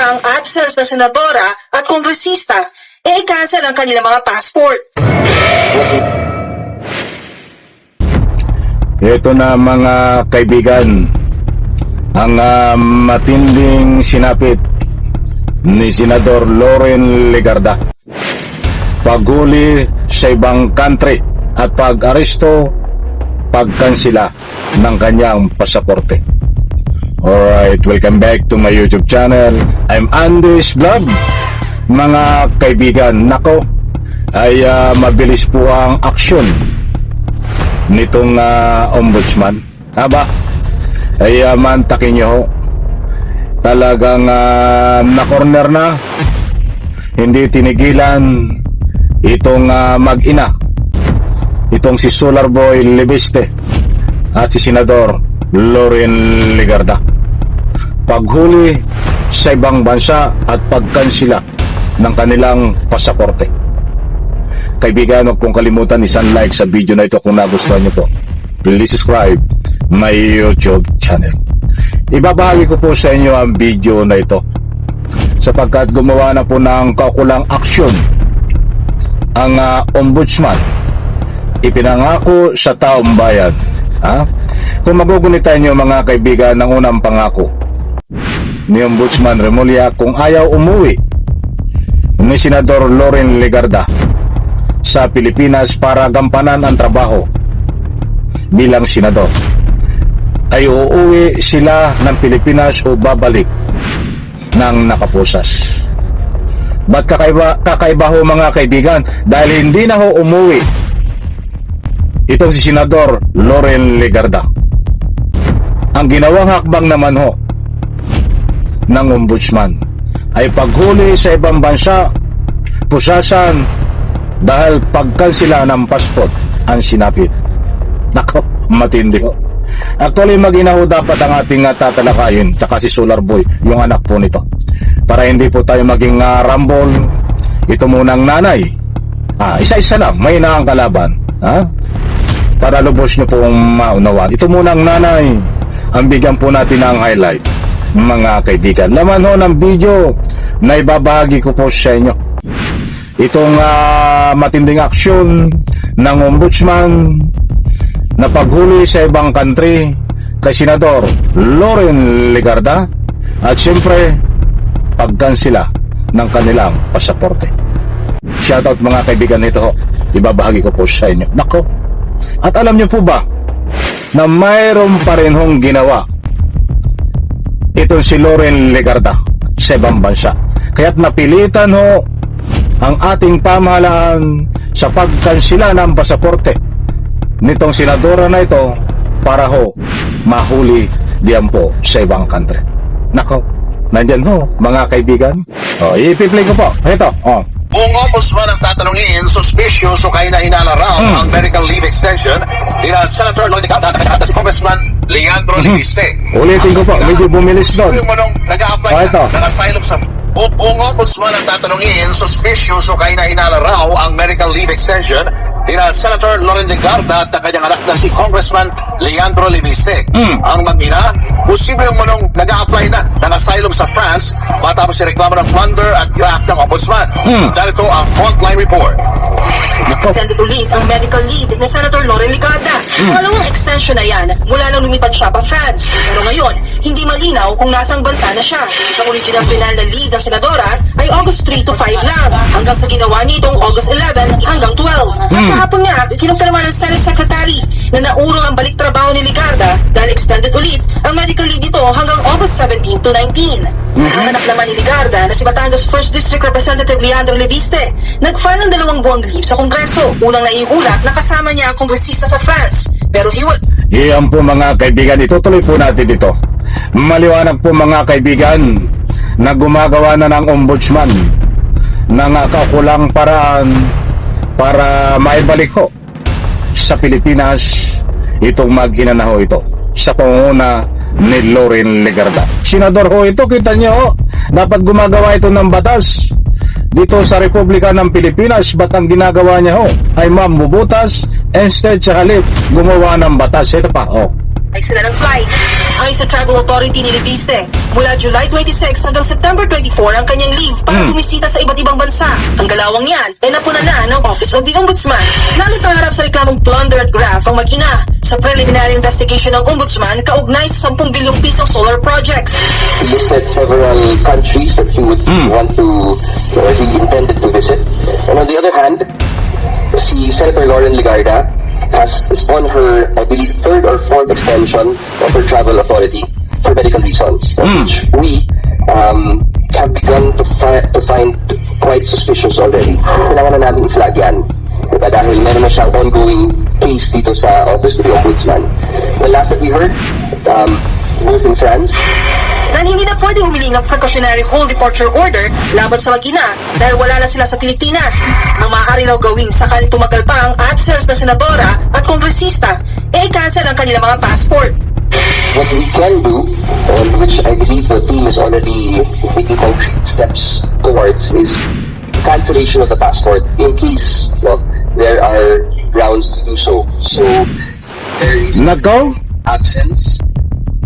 ang absence na senadora at kongresista, i-cancel ang kanilang mga passport. Ito na mga kaibigan, ang matinding sinapit ni Senador Loren Legarda. Paghuli sa ibang country at pag-aresto, pagkansila ng kanyang pasaporte. Alright, welcome back to my YouTube channel. I'm Andy's Vlog. Mga kaibigan, nako, ay mabilis po ang aksyon nitong ombudsman. Aba, ay mantakin nyo, talagang na-corner na, hindi tinigilan itong mag-ina, itong si Solar Boy Libiste at si Senador Loren Legarda. Paghuli sa ibang bansa at pagkansila ng kanilang pasaporte. Kaibigan, huwag pong kalimutan isang like sa video na ito kung nagustuhan nyo po. Please subscribe my YouTube channel. Ibabahagi ko po sa inyo ang video na ito sapagkat gumawa na po ng kaukulang aksyon ang ombudsman. Ipinangako sa taong bayan. Kung magugunitan nyo mga kaibigan ng unang pangako ni Ombudsman Remulla, kung ayaw umuwi ni Senador Loren Legarda sa Pilipinas para gampanan ang trabaho bilang senador, ay uuwi sila ng Pilipinas o babalik ng nakapusas. Ba't kakaiba ho mga kaibigan? Dahil hindi na ho umuwi itong si Senador Loren Legarda. Ang ginawang hakbang naman ho ng ombudsman ay paghuli sa ibang bansa, pusasan, dahil pagkansila ng passport ang sinapit. Nako, matindi ho. Actually, mag-ina ho dapat ang ating tatalakayin, tsaka si Solar Boy, yung anak po nito, para hindi po tayo maging rambol. Ito munang nanay, isa-isa lang, may inaang kalaban, para lubos nyo pong maunawan. Ito munang nanay, ang bigyan po natin ng highlight, mga kaibigan. Laman ho ng video na ibabahagi ko po sa inyo. Itong matinding aksyon ng ombudsman na paghuli sa ibang country kay Senador Loren Legarda at siyempre pagkansila ng kanilang pasaporte. Shoutout mga kaibigan, ito ho, ibabahagi ko po sa inyo. Nako, at alam niyo po ba na mayroon pa rin hong ginawa itong si Loren Legarda sa ibang bansa, kaya't napilitan ho ang ating pamahalaan sa pagkansila ng pasaporte nitong senadora na ito para ho mahuli diyan po sa ibang country. Nako, nandyan ho mga kaibigan. Ipi-play ko po. Ito, Kung ombudsman ang tatanungin, suspicious o kayo na hinala raw ang medical leave extension ni Senator Loren Legarda at si Congressman Leandro Libiste. ulitin ko po, medyo bumilis doon. Yung manong nag-a-apply ng asylum sa... Kung ombudsman ang tatanungin, suspicious o kayo na hinala raw ang medical leave extension ni Senator Loren Legarda at ang kanyang anak na si Congressman Leandro Libiste. Ang mag-ina, posible yung manong nag-a-apply na ng asylum sa France matapos si reklamo ng plunder at graft ng ombudsman. Dahil ito ang Frontline Report. Extended ulit ang medical leave ni Senator Loren Legarda. Dalawang extension na yan mula nang lumipad siya pa France. Pero ngayon, hindi malinaw kung nasang bansa na siya. Ang original final na leave ng senadora ay August 3 to 5 lang, hanggang sa ginawa nitong August 11 hanggang 12. Sa kahapon nga, kinumpirma ng Senate Secretary na naurong ang balik trabaho ni Legarda dahil extended ulit ang medical leave dito hanggang August 17 to 19. Ang anak naman ni Legarda na si Batangas 1st District Representative Leandro Libiste nag-file ng 2 buwang leave sa Kongreso. Unang naiulat na kasama niya ang kongresista sa France. Pero iyan po mga kaibigan, itutuloy po natin ito. Maliwanag po mga kaibigan na gumagawa na ng ombudsman ng kaukulang paraan para maibalik ho sa Pilipinas itong mag-ina na ho ito sa pangunguna ni Loren Legarda. Senador ho ito, kita niyo ho, dapat gumagawa ito ng batas dito sa Republika ng Pilipinas. Ba't ang ginagawa niya ho ay mambubutas instead sa halip gumawa ng batas? Ito pa, ay sila ng flight. Ayon sa Travel Authority ni Leviste, mula July 26 hanggang September 24 ang kanyang leave para bumisita sa iba't ibang bansa. Ang galawang yan ay napuna na ng Office of the Ombudsman. Lalo't naharap sa reklamong plunder at graft ang mag-ina sa preliminary investigation ng Ombudsman kaugnay sa 10 bilyong pisong solar projects. He listed several countries that he would want to, or he intended to visit. And on the other hand, si Senator Lauren Legarda is on her, I believe, third or fourth extension of her travel authority for medical reasons, which we have begun to find quite suspicious already. Kailangan na namin i-flag yan. Diba? Dahil meron na siyang ongoing case dito sa Office of the Ombudsman. The last that we heard, both in France, Dahil hindi na pwede humiling ng precautionary whole departure order laban sa mag-ina dahil wala na sila sa Pilipinas. Ang maaari raw gawing sakaling tumagal pa ang absence na senadora at kongresista, i-cancel ang kanilang mga passport. what we can do, and which I believe the team is already taking concrete steps towards, is cancellation of the passport in case there are grounds to do so. So there is Nako, absence.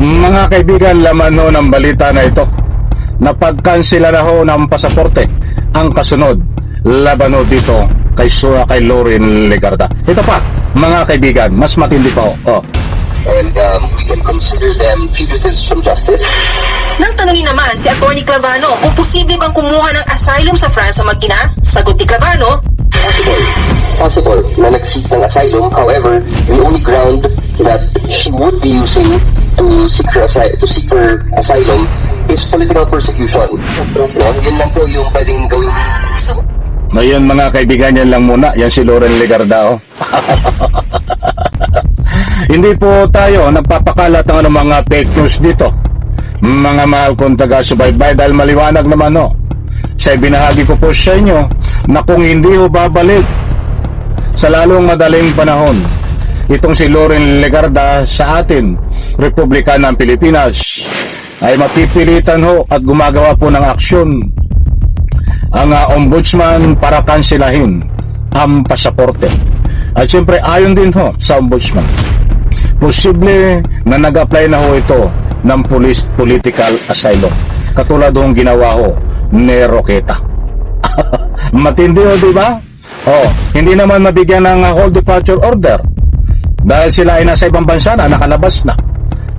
mga kaibigan, laman ho ng balita na ito na pagkansela na ho ng pasaporte ang kasunod laban ho dito kay Lauren Legarda. Ito pa, mga kaibigan, mas matindi pa ho. And we can consider them fugitives from justice. Nang tanungin naman si Atty. Clavano kung posible bang kumuha ng asylum sa France ang mag-ina, sagot ni Clavano, Possible na nag-seek ng asylum. However, the only ground that she would be using to seek her asylum is political persecution. Yun lang po yung pwedeng gawin. so, Ngayon mga kaibigan, yan lang muna. Yan si Lauren Legarda. Hindi po tayo nagpapakalat ng mga fake news dito. Mga mahal kong taga-subaybay, dahil maliwanag naman sa ibinahagi ko po sa inyo na kung hindi ho babalik sa lalong madaling panahon itong si Lauren Legarda sa atin, Republika ng Pilipinas, ay mapipilitan ho at gumagawa po ng aksyon ang ombudsman para kansilahin ang pasaporte. At siyempre ayon din ho sa ombudsman, posible na nag-apply na ho ito ng political asylum, katulad hong ginawa ho ni Roqueta. Matindi ho, di ba? Hindi naman mabigyan ng whole departure order dahil sila ay nasa ibang bansa na, nakalabas na.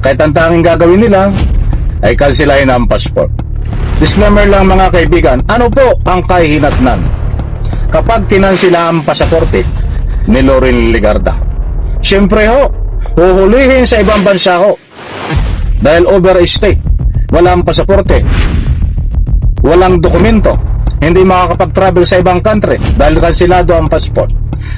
Kahit ang tanging gagawin nila ay kansilahin ang passport. Disclaimer lang mga kaibigan, ano po ang kahihinatnan kapag kinansila ang pasaporte ni Lauren Legarda? Siyempre huhulihin sa ibang bansa dahil overstay, walang pasaporte, walang dokumento, hindi makakapag-travel sa ibang country dahil kansilado ang passport.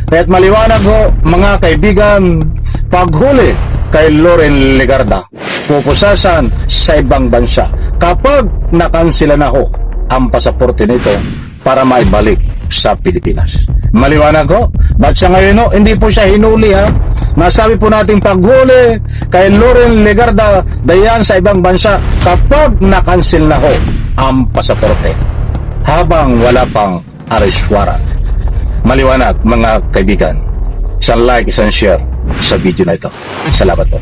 Kaya't maliwanag mga kaibigan, paghuli kay Lauren Legarda, pupusasan sa ibang bansa kapag nakansila na ang pasaporte nito para maibalik sa Pilipinas. Maliwanag ba't sa ngayon hindi po siya hinuli Nasabi po nating paghuli kay Lauren Legarda dayan sa ibang bansa kapag nakansil na ang pasaporte habang wala pang arrest warrant. Maliwanag mga kaibigan. Isang like, isang share sa video na ito. Salamat po.